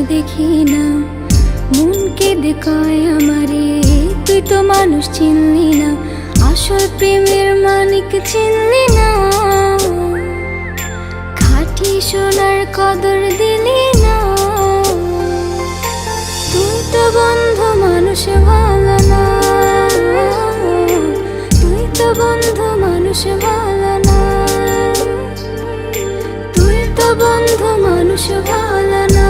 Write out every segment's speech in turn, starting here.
দেখি না, মন কেঁদে কয় আমারে তুই তো মানুষ চিনলি না, আসল প্রেমের মানিক চিনলি না, খাঁটি সোনার কদর দিলি না। তুই তো বন্ধু মানুষ ভালো না, তুই তো বন্ধু মানুষ ভালো না, তুই তো বন্ধু মানুষ ভালো না,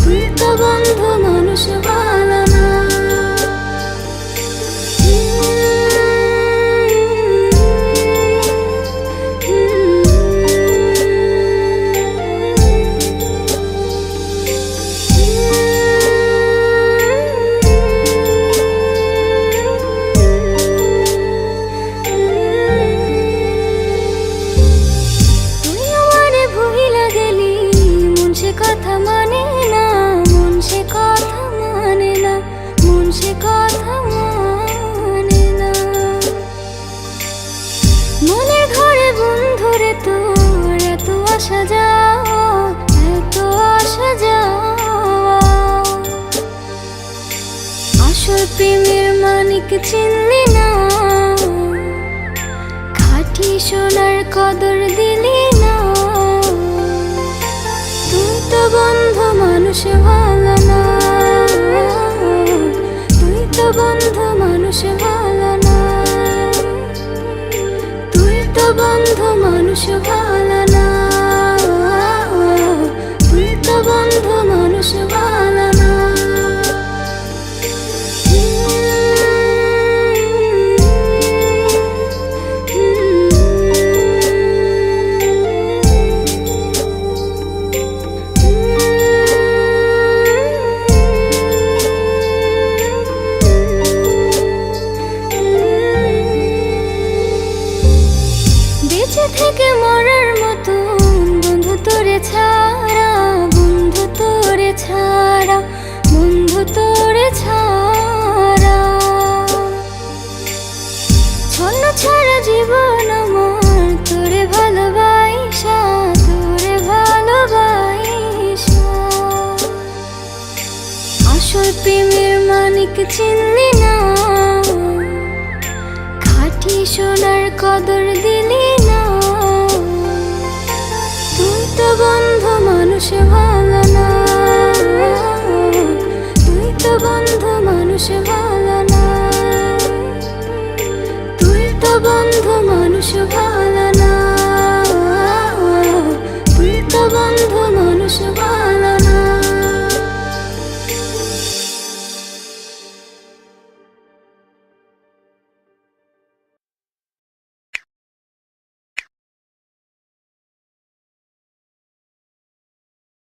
তুই তো বন্ধু মানুষ ভালো না। কথা মানে না, মন সে কথা মানে না, মন সে কথা মানে না। মনের ঘরে বন্ধুরে তোর এত আসা যাওয়া, এত আসা যাওয়া, আসল প্রেমের মানিক চিনলি না, খাঁটি সোনার কদর দিলি না। তুই তো বন্ধু মানুষ ভালো না, তুই তো বন্ধু মানুষ ভালো না, তুই তো বন্ধু মানুষ ভালো না, তুই তো বন্ধু মানুষ ভালো না। বেঁচে থেকে মরার মতো বন্ধু তোরে ছাড়া, বন্ধু তোরে ছাড়া, বন্ধু তোরে ছাড়া, ছন্ন ছাড়া জীবন আমার তোরে ভালোবাসা, তোরে ভালোবাসা, আসল প্রেমের মানিক চিনলি না, খাঁটি সোনার কদর দিলি না। তুই তো বন্ধু মানুষ ভালো না, তুই তো বন্ধু মানুষ ভালো না, তুই তো বন্ধু মানুষ ভালো।